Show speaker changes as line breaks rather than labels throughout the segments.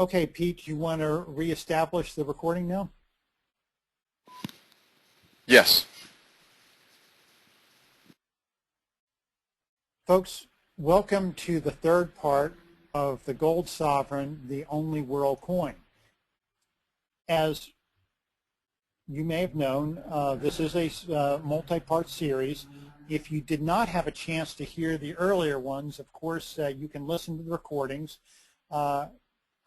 Okay, Pete, you want to reestablish the recording now?
Yes.
Folks, welcome to the third part of the gold sovereign, the only world coin. As you may have known, this is a multi-part series. If you did not have a chance to hear the earlier ones, of course, you can listen to the recordings.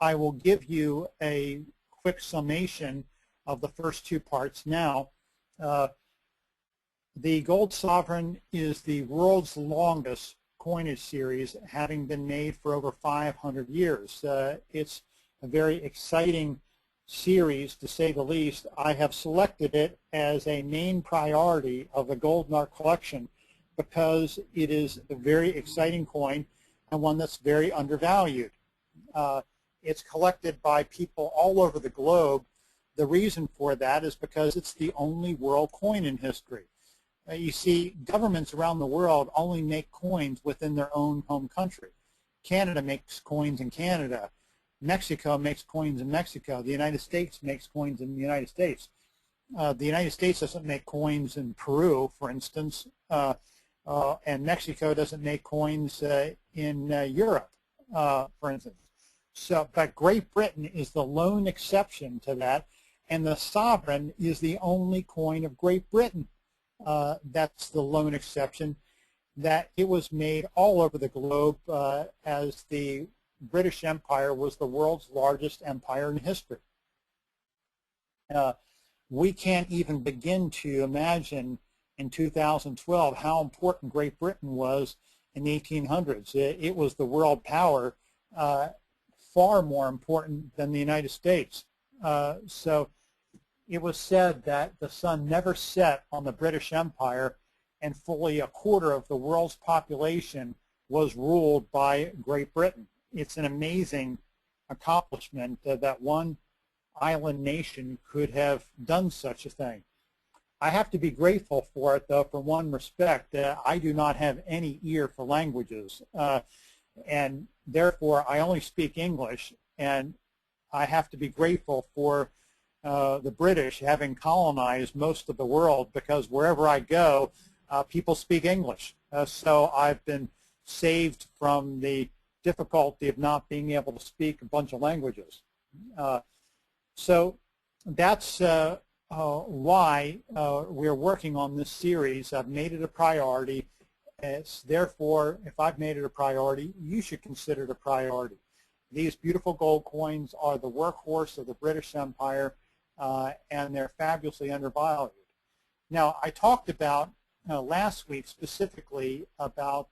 I will give you a quick summation of the first two parts now. The gold sovereign is the world's longest coinage series, having been made for over 500 years. It's a very exciting series, to say the least. I have selected it as a main priority of the gold in our collection because it is a very exciting coin and one that's very undervalued. It's collected by people all over the globe. The reason for that is because it's the only world coin in history. You see, governments around the world only make coins within their own home country. Canada makes coins in Canada. Mexico makes coins in Mexico. The United States makes coins in the United States. The United States doesn't make coins in Peru, for instance, and Mexico doesn't make coins in Europe, for instance. But Great Britain is the lone exception to that, and the sovereign is the only coin of Great Britain. That's the lone exception, that it was made all over the globe as the British Empire was the world's largest empire in history. We can't even begin to imagine in 2012 how important Great Britain was in the 1800s. It was the world power, far more important than the United States. So it was said that the sun never set on the British Empire, and fully a quarter of the world's population was ruled by Great Britain. It's an amazing accomplishment that one island nation could have done such a thing. I have to be grateful for it, though, for one respect. I do not have any ear for languages, and therefore I only speak English, and I have to be grateful for the British having colonized most of the world, because wherever I go, people speak English. So I've been saved from the difficulty of not being able to speak a bunch of languages. So that's why we're working on this series. I've made it a priority. It's therefore, if I've made it a priority, you should consider it a priority. These beautiful gold coins are the workhorse of the British Empire, and they're fabulously undervalued. Now, I talked about last week specifically about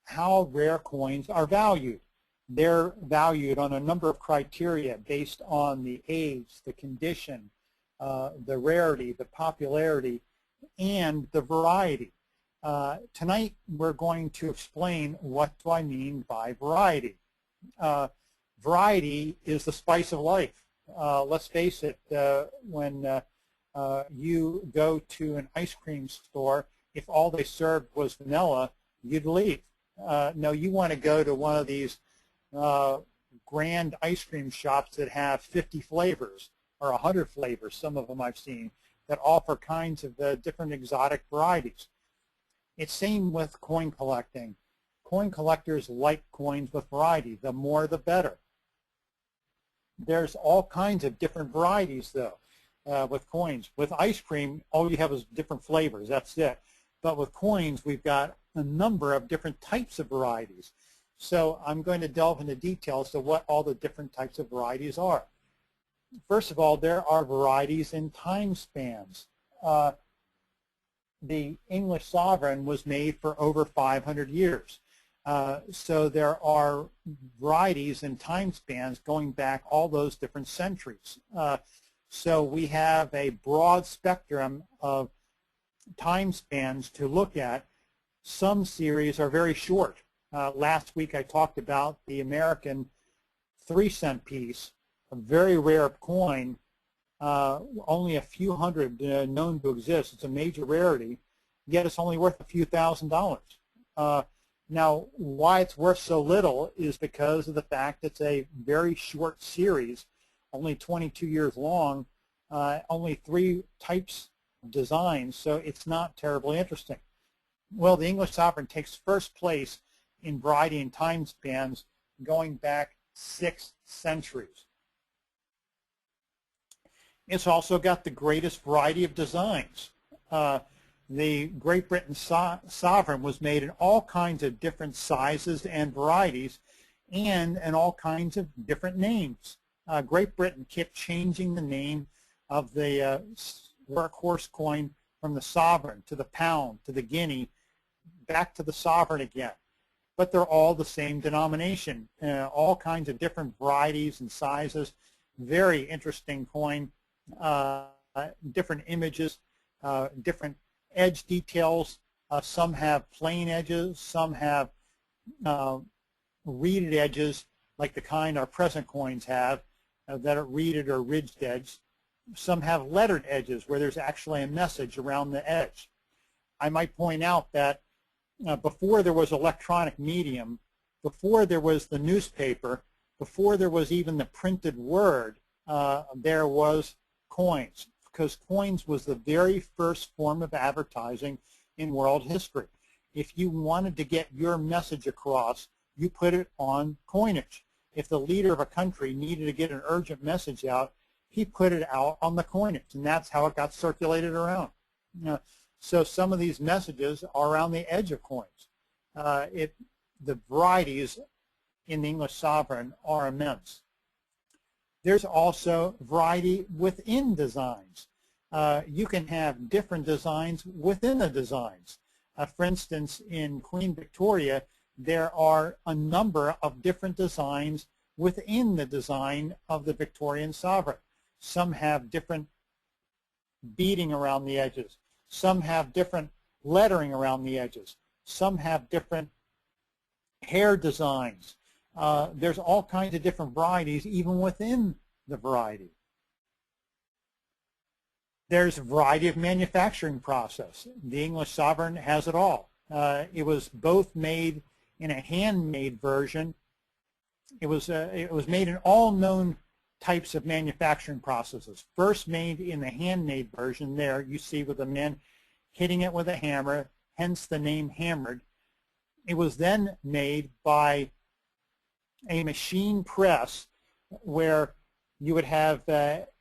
how rare coins are valued. They're valued on a number of criteria based on the age, the condition, the rarity, the popularity, and the variety. Tonight, we're going to explain what do I mean by variety. Variety is the spice of life. Let's face it, when you go to an ice cream store, if all they served was vanilla, you'd leave. No, you want to go to one of these grand ice cream shops that have 50 flavors or 100 flavors, some of them I've seen, that offer kinds of different exotic varieties. It's same with coin collecting. Coin collectors like coins with variety. The more, the better. There's all kinds of different varieties, though, with coins. With ice cream, all you have is different flavors. That's it. But with coins, we've got a number of different types of varieties. So I'm going to delve into details of what all the different types of varieties are. First of all, there are varieties in time spans. The English sovereign was made for over 500 years. So there are varieties in time spans going back all those different centuries. So we have a broad spectrum of time spans to look at. Some series are very short. Last week I talked about the American 3-cent piece, a very rare coin, only a few hundred known to exist. It's a major rarity, yet it's only worth a few $1,000s. Now, why it's worth so little is because of the fact it's a very short series, only 22 years long, only 3 types of designs, so it's not terribly interesting. Well, the English sovereign takes first place in variety and time spans going back 6 centuries. It's also got the greatest variety of designs. The Great Britain sovereign was made in all kinds of different sizes and varieties and in all kinds of different names. Great Britain kept changing the name of the workhorse coin from the sovereign to the pound to the guinea back to the sovereign again. But they're all the same denomination, all kinds of different varieties and sizes. Very interesting coin, different images, different edge details. Some have plain edges, some have reeded edges like the kind our present coins have that are reeded or ridged edge. Some have lettered edges where there's actually a message around the edge. I might point out that before there was electronic medium, before there was the newspaper, before there was even the printed word, there was coins, because coins was the very first form of advertising in world history. If you wanted to get your message across, you put it on coinage. If the leader of a country needed to get an urgent message out, he put it out on the coinage, and that's how it got circulated around. So some of these messages are around the edge of coins. The varieties in the English sovereign are immense. There's also variety within designs. You can have different designs within the designs. For instance, in Queen Victoria, there are a number of different designs within the design of the Victorian sovereign. Some have different beading around the edges. Some have different lettering around the edges. Some have different hair designs. There's all kinds of different varieties even within the variety. There's a variety of manufacturing process. The English sovereign has it all. It was both made in a handmade version. It was made in all known types of manufacturing processes. First made in the handmade version there, you see with the men hitting it with a hammer, hence the name hammered. It was then made by a machine press where you would have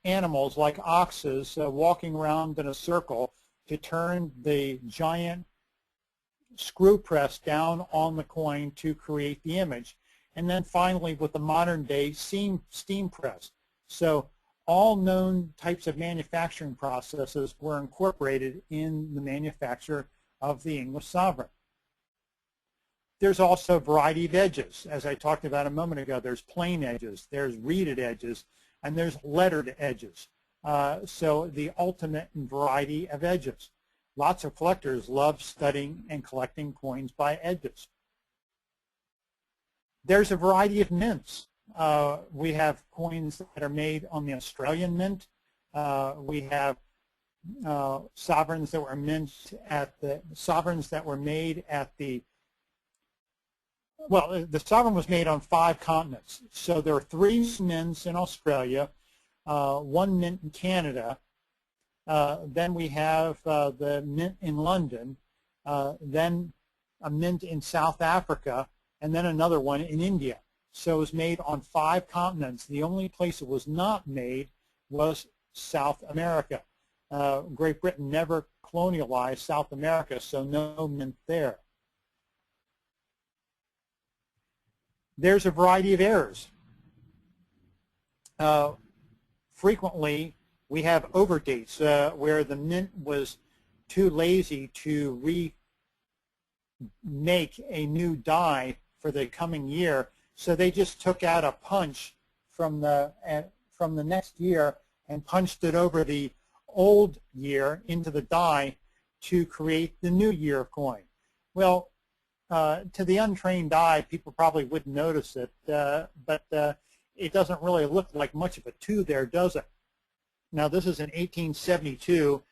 animals like oxes walking around in a circle to turn the giant screw press down on the coin to create the image. And then finally with the modern day steam press. So all known types of manufacturing processes were incorporated in the manufacture of the English sovereign. There's also a variety of edges. As I talked about a moment ago, there's plain edges, there's reeded edges, and there's lettered edges. So the ultimate variety of edges. Lots of collectors love studying and collecting coins by edges. There's a variety of mints. We have coins that are made on the Australian mint. We have sovereigns that were made at the well, the sovereign was made on 5 continents. So there are 3 mints in Australia, 1 mint in Canada. Then we have the mint in London, then a mint in South Africa, and then another one in India. So it was made on 5 continents. The only place it was not made was South America. Great Britain never colonialized South America, so no mint there. There's a variety of errors. Frequently, we have overdates where the mint was too lazy to remake a new die for the coming year, so they just took out a punch from the next year and punched it over the old year into the die to create the new year of coin. Well, to the untrained eye, people probably wouldn't notice it, but it doesn't really look like much of a 2 there, does it? Now, this is in 1872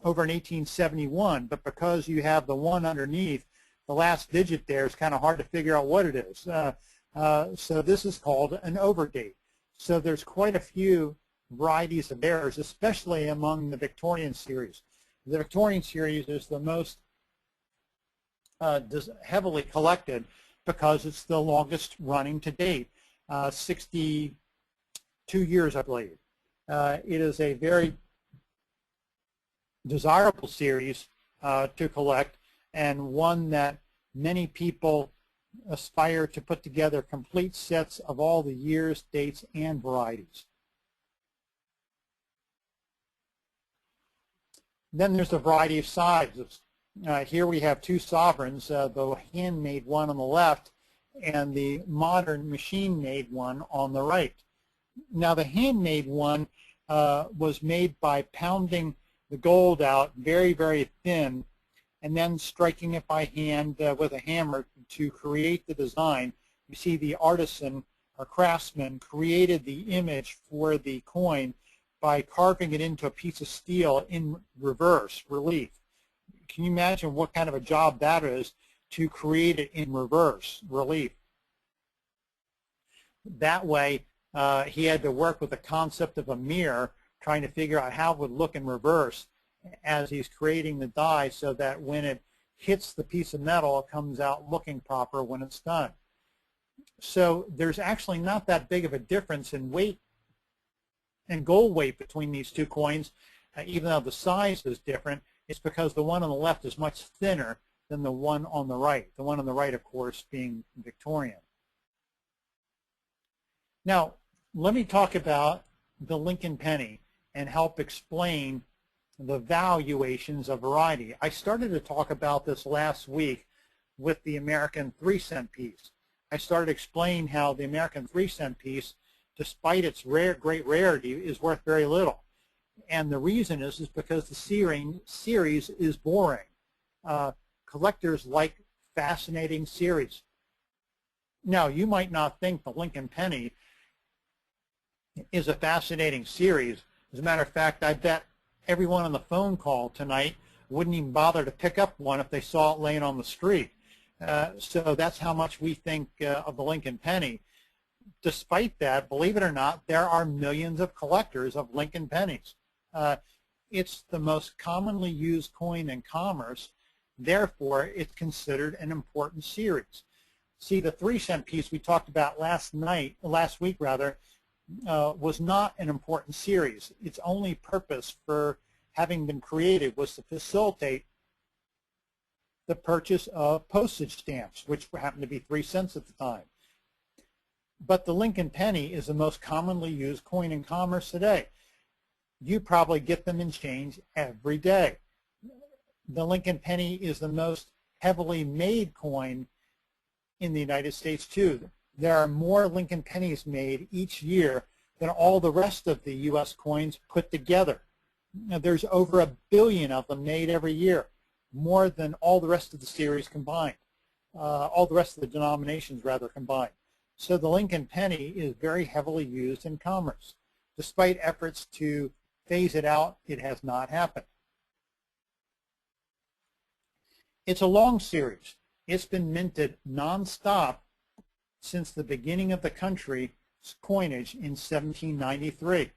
over in 1871, but because you have the 1 underneath, the last digit there is kind of hard to figure out what it is. So this is called an overdate. So there's quite a few varieties of errors, especially among the Victorian series. The Victorian series is the most heavily collected because it's the longest running to date, 62 years, I believe. It is a very desirable series to collect, and one that many people aspire to put together complete sets of all the years, dates, and varieties. Then there's a variety of sizes. Here we have two sovereigns, the handmade one on the left and the modern machine-made one on the right. Now the handmade one was made by pounding the gold out very, very thin and then striking it by hand with a hammer to create the design. You see the artisan or craftsman created the image for the coin by carving it into a piece of steel in reverse relief. Can you imagine what kind of a job that is to create it in reverse relief? That way, he had to work with the concept of a mirror, trying to figure out how it would look in reverse as he's creating the die so that when it hits the piece of metal, it comes out looking proper when it's done. So there's actually not that big of a difference in weight and gold weight between these two coins, even though the size is different. It's because the one on the left is much thinner than the one on the right. The one on the right, of course, being Victorian. Now, let me talk about the Lincoln penny and help explain the valuations of variety. I started to talk about this last week with the American 3-cent piece. I started explaining how the American 3-cent piece, despite its great rarity, is worth very little. And the reason is because the series is boring. Collectors like fascinating series. Now, you might not think the Lincoln penny is a fascinating series. As a matter of fact, I bet everyone on the phone call tonight wouldn't even bother to pick up one if they saw it laying on the street. So that's how much we think of the Lincoln penny. Despite that, believe it or not, there are millions of collectors of Lincoln pennies. It's the most commonly used coin in commerce. Therefore, it's considered an important series. See, the 3-cent piece we talked about last week, was not an important series. Its only purpose for having been created was to facilitate the purchase of postage stamps, which happened to be 3 cents at the time. But the Lincoln penny is the most commonly used coin in commerce today. You probably get them in change every day. The Lincoln penny is the most heavily made coin in the United States too. There are more Lincoln pennies made each year than all the rest of the U.S. coins put together. Now, there's over 1 billion of them made every year, more than all the rest of the series combined, all the rest of the denominations rather combined. So the Lincoln penny is very heavily used in commerce. Despite efforts to phase it out, it has not happened. It's a long series. It's been minted nonstop since the beginning of the country's coinage in 1793.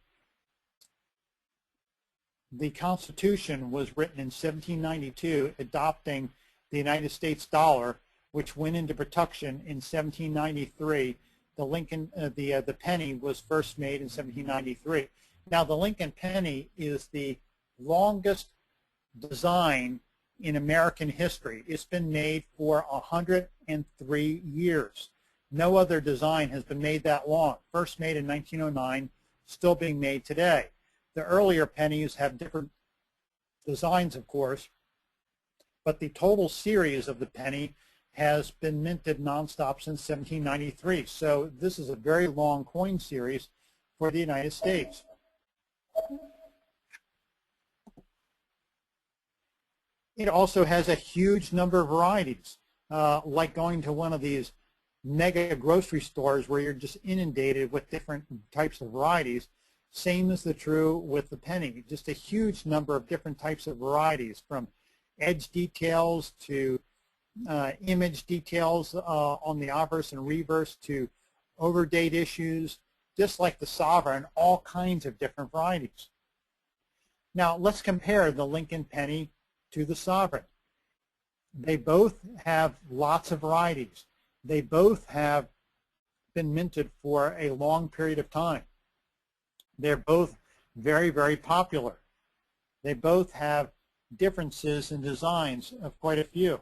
The Constitution was written in 1792, adopting the United States dollar, which went into production in 1793. The penny was first made in 1793. Now, the Lincoln penny is the longest design in American history. It's been made for 103 years. No other design has been made that long. First made in 1909, still being made today. The earlier pennies have different designs, of course, but the total series of the penny has been minted nonstop since 1793. So this is a very long coin series for the United States. It also has a huge number of varieties, like going to one of these mega grocery stores where you're just inundated with different types of varieties. Same is true with the penny, just a huge number of different types of varieties, from edge details to image details on the obverse and reverse to overdate issues, just like the sovereign, all kinds of different varieties. Now let's compare the Lincoln penny to the sovereign. They both have lots of varieties. They both have been minted for a long period of time. They're both very, very popular. They both have differences in designs of quite a few.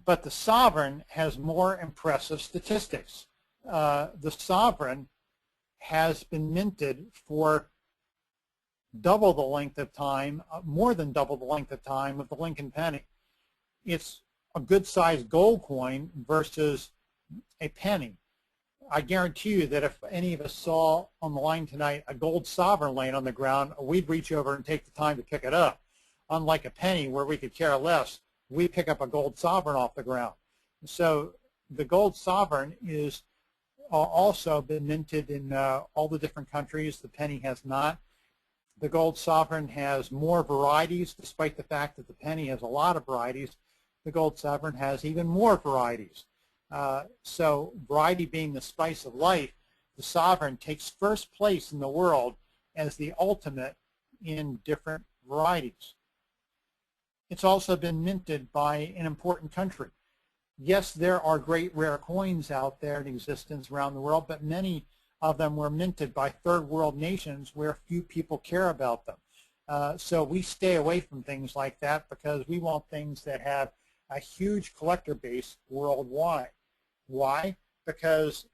But the sovereign has more impressive statistics. The sovereign has been minted for double the length of time, more than double the length of time of the Lincoln penny. It's a good-sized gold coin versus a penny. I guarantee you that if any of us saw on the line tonight a gold sovereign laying on the ground, we'd reach over and take the time to pick it up. Unlike a penny where we could care less, we pick up a gold sovereign off the ground. So the gold sovereign is also been minted in all the different countries. The penny has not. The gold sovereign has more varieties, despite the fact that the penny has a lot of varieties. The gold sovereign has even more varieties. So variety being the spice of life, the sovereign takes first place in the world as the ultimate in different varieties. It's also been minted by an important country. Yes, there are great rare coins out there in existence around the world, but many of them were minted by third world nations where few people care about them. So we stay away from things like that because we want things that have a huge collector base worldwide. Why? Because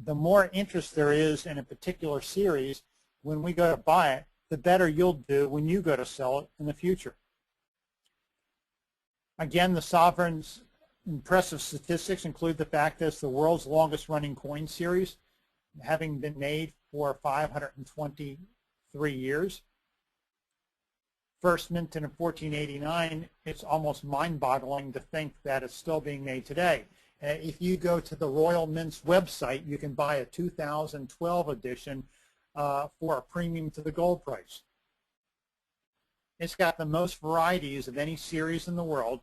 the more interest there is in a particular series, when we go to buy it, the better you'll do when you go to sell it in the future. Again, the sovereign's impressive statistics include the fact that it's the world's longest running coin series, having been made for 523 years. First minted in 1489, it's almost mind-boggling to think that it's still being made today. If you go to the Royal Mint's website, you can buy a 2012 edition for a premium to the gold price. It's got the most varieties of any series in the world,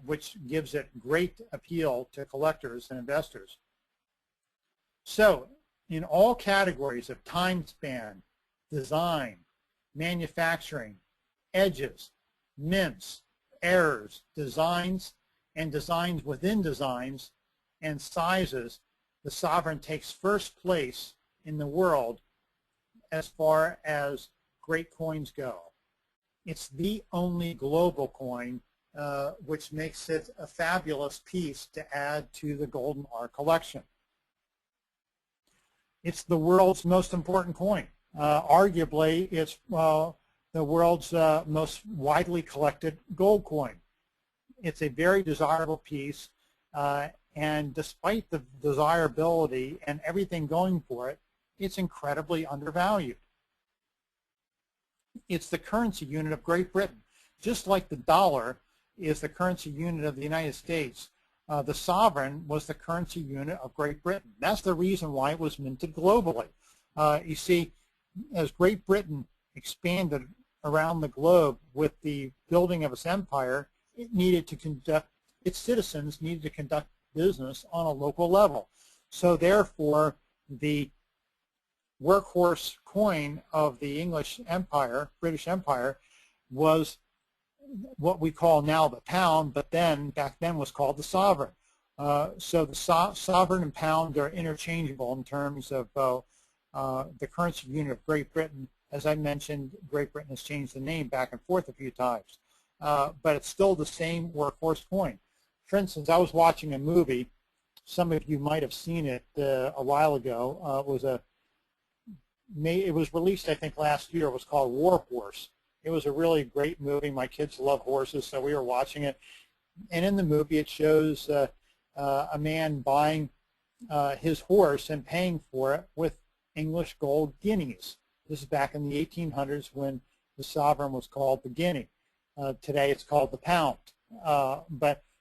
which gives it great appeal to collectors and investors. So, in all categories of time span, design, manufacturing, edges, mints, errors, designs, and designs within designs, and sizes, the sovereign takes first place in the world as far as great coins go. It's the only global coin, which makes it a fabulous piece to add to the Golden R collection. It's the world's most important coin. Arguably, it's the world's most widely collected gold coin. It's a very desirable piece, and despite the desirability and everything going for it, it's incredibly undervalued. It's the currency unit of Great Britain. Just like the dollar is the currency unit of the United States, the sovereign was the currency unit of Great Britain. That's the reason why it was minted globally. You see, as Great Britain expanded around the globe with the building of its empire, it needed to conduct, its citizens needed to conduct business on a local level. So therefore, the workhorse coin of the English Empire, British Empire, was what we call now the pound, but then back then was called the sovereign. So the sovereign and pound are interchangeable in terms of the currency unit of Great Britain. As I mentioned, Great Britain has changed the name back and forth a few times, but it's still the same workhorse coin. For instance, I was watching a movie. Some of you might have seen it a while ago. It was released, I think, last year. It was called War Horse. It was a really great movie. My kids love horses, so we were watching it. And in the movie, it shows a man buying his horse and paying for it with English gold guineas. This is back in the 1800s when the sovereign was called the guinea. Today, it's called the pound.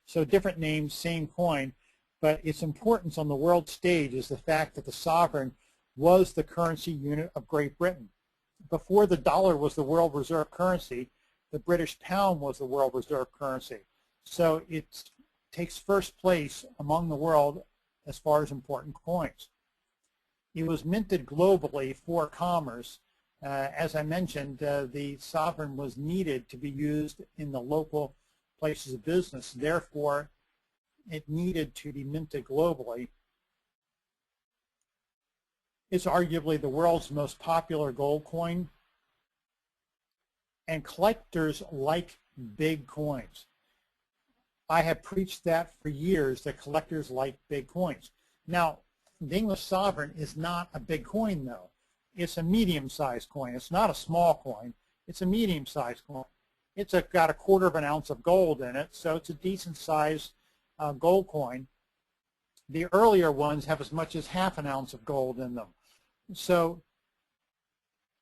So different names, same coin, but its importance on the world stage is the fact that the sovereign was the currency unit of Great Britain. Before the dollar was the world reserve currency, the British pound was the world reserve currency. So it takes first place among the world as far as important coins. It was minted globally for commerce. As I mentioned, the sovereign was needed to be used in the local places of business. Therefore, it needed to be minted globally. It's arguably the world's most popular gold coin, and collectors like big coins. I have preached that for years, that collectors like big coins. Now, the English sovereign is not a big coin, though. It's a medium-sized coin. It's not a small coin. It's a medium-sized coin. It's got 1/4 of an ounce of gold in it, so it's a decent-sized gold coin. The earlier ones have as much as 1/2 ounce of gold in them. So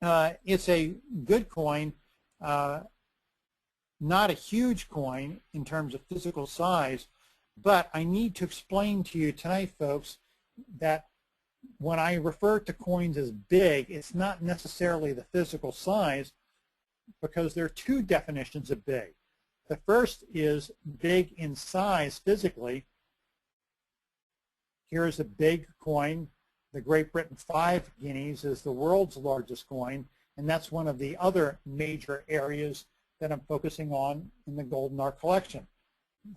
it's a good coin, not a huge coin in terms of physical size, but I need to explain to you tonight, folks, that when I refer to coins as big, it's not necessarily the physical size, because there are two definitions of big. The first is big in size physically. Here's a big coin. The Great Britain 5 guineas is the world's largest coin, and that's one of the other major areas that I'm focusing on in the Golden Art collection.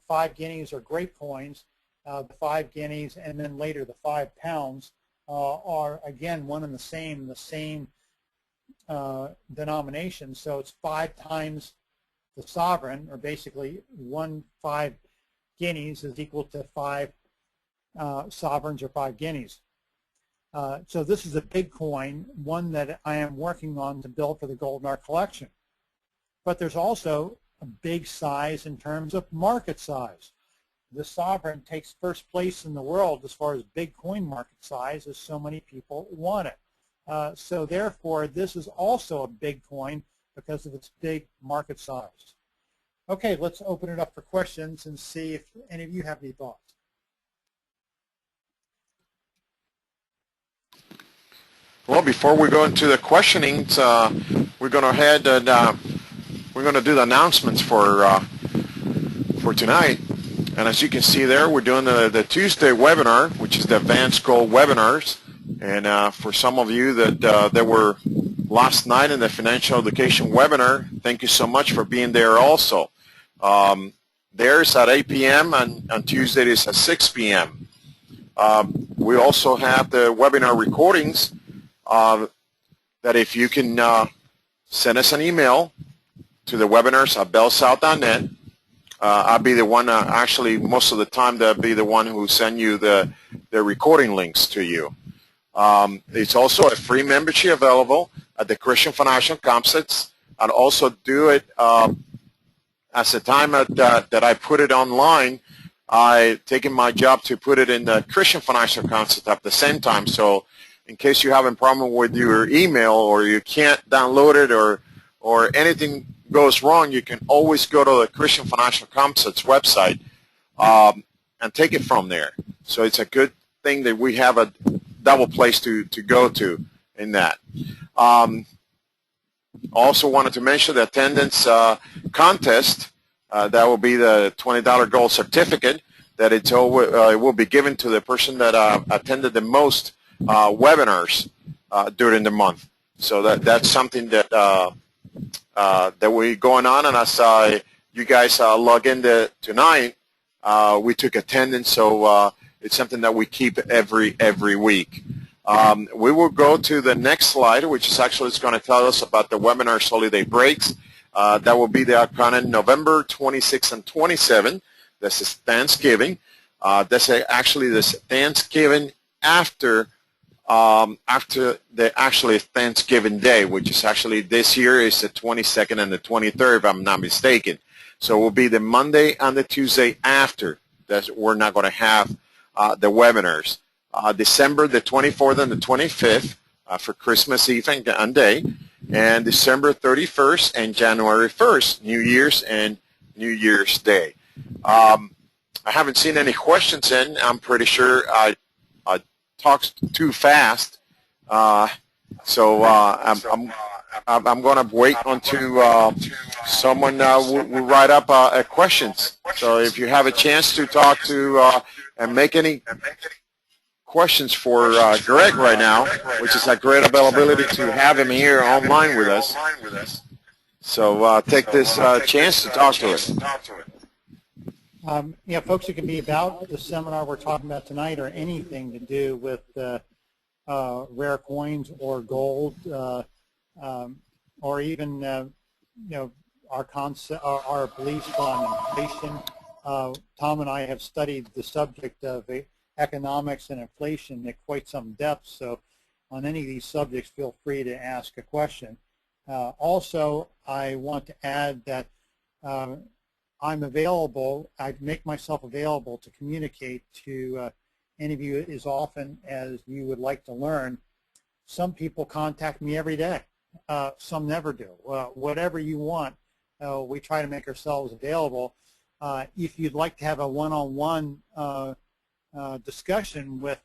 5 guineas are great coins. The 5 guineas and then later the 5 pounds are again one and the same denomination. So it's 5 times the sovereign, or basically 5 guineas is equal to 5 sovereigns or 5 guineas. So this is a big coin, one that I am working on to build for the Golden Art collection. But there's also a big size in terms of market size. The sovereign takes first place in the world as far as big coin market size, as so many people want it. So therefore, this is also a big coin because of its big market size. Okay, let's open it up for questions and see if any of you have any thoughts.
Well, before we go into the questionings, we're going to head and we're going to do the announcements for tonight. And as you can see there, we're doing the Tuesday webinar, which is the Advanced Gold webinars. And for some of you that were last night in the financial education webinar, thank you so much for being there also. There's at 8 p.m. and on Tuesday it is at 6 p.m. We also have the webinar recordings that if you can send us an email to the webinars at bellsouth.net. I'll be the one, actually most of the time that'll be the one who send you the recording links to you. It's also a free membership available at the Christian Financial Concepts. I'll also do it as the time that I put it online. I taken my job to put it in the Christian Financial Concept at the same time. So in case you have a problem with your email or you can't download it or anything goes wrong, you can always go to the Christian Financial Concepts website and take it from there. So it's a good thing that we have a double place to go to in that. Also wanted to mention the attendance contest. That will be the $20 gold certificate that it will be given to the person that attended the most webinars during the month. So that's something that that we're going on, and as you guys log in tonight, we took attendance, so it's something that we keep every week. We will go to the next slide, which is actually going to tell us about the webinar holiday breaks. That will be the upcoming November 26 and 27. This is Thanksgiving. That's actually the Thanksgiving after the actually Thanksgiving Day, which is actually this year is the 22nd and the 23rd, if I'm not mistaken. So it will be the Monday and the Tuesday after. We're not going to have the webinars. December the 24th and the 25th for Christmas Eve and Day, and December 31st and January 1st, New Year's and New Year's Day. I haven't seen any questions in. I'm pretty sure I talked too fast So I'm going to wait until someone will write up questions. So if you have a chance to talk to and make any questions for Greg right now, which is a great availability to have him here online with us. So take this chance to talk to us.
Yeah, folks, it can be about the seminar we're talking about tonight or anything to do with rare coins or gold, or even our concept, our beliefs on inflation. Tom and I have studied the subject of economics and inflation at quite some depth, so on any of these subjects, feel free to ask a question. Also, I want to add that I'm available. I make myself available to communicate to any of you as often as you would like to learn. Some people contact me every day. Some never do. Whatever you want, we try to make ourselves available. If you'd like to have a one-on-one discussion with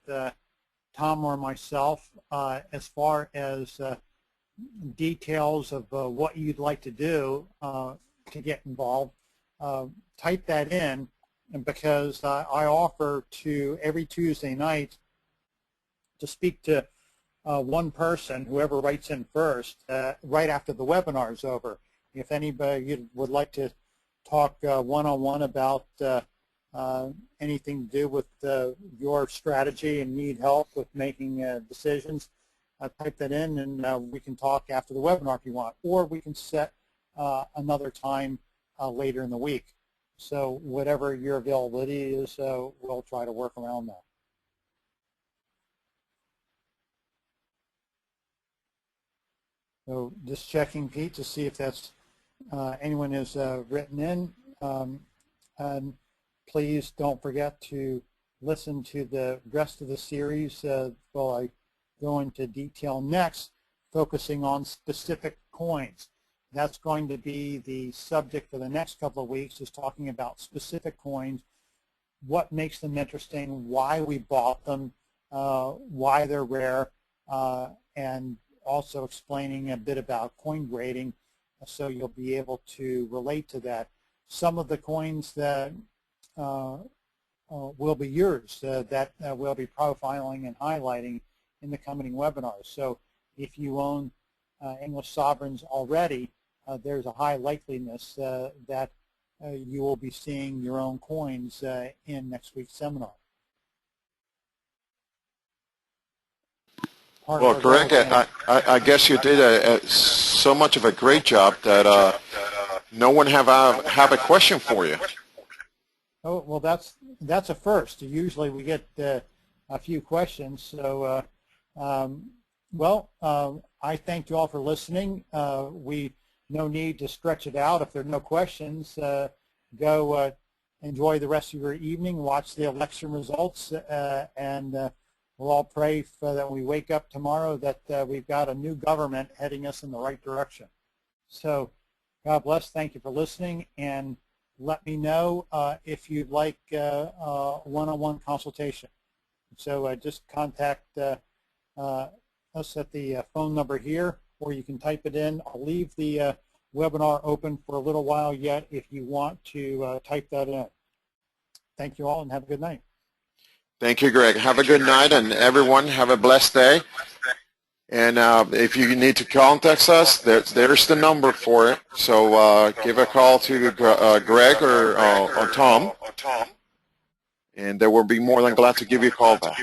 Tom or myself as far as details of what you'd like to do to get involved, type that in, and because I offer to every Tuesday night to speak to one person, whoever writes in first, right after the webinar is over. If anybody would like to talk one-on-one about anything to do with your strategy and need help with making decisions, type that in, and we can talk after the webinar if you want, or we can set another time later in the week. So whatever your availability is, we'll try to work around that. So just checking, Pete, to see if that's anyone has written in. And please don't forget to listen to the rest of the series while I go into detail next, focusing on specific coins. That's going to be the subject for the next couple of weeks, is talking about specific coins, what makes them interesting, why we bought them, why they're rare, and also explaining a bit about coin grading, so you'll be able to relate to that. Some of the coins that will be yours that we'll be profiling and highlighting in the coming webinars. So if you own English sovereigns already, there's a high likeliness that you will be seeing your own coins in next week's seminar.
Well, Greg, I guess you did so much of a great job that no one have a question for you.
Oh, well, that's a first. Usually we get a few questions. So, I thank you all for listening. No need to stretch it out. If there are no questions, go enjoy the rest of your evening, watch the election results, and we'll all pray that when we wake up tomorrow that we've got a new government heading us in the right direction. So God bless. Thank you for listening, and let me know if you'd like one-on-one consultation. So just contact us at the phone number here, or you can type it in. I'll leave the webinar open for a little while yet if you want to type that in. Thank you all, and have a good night.
Thank you, Greg. Have a good night, and everyone have a blessed day. And if you need to contact us, there's the number for it. So give a call to Greg or Tom, and they will be more than glad to give you a call back.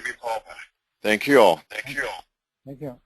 Thank you all.
Thank you.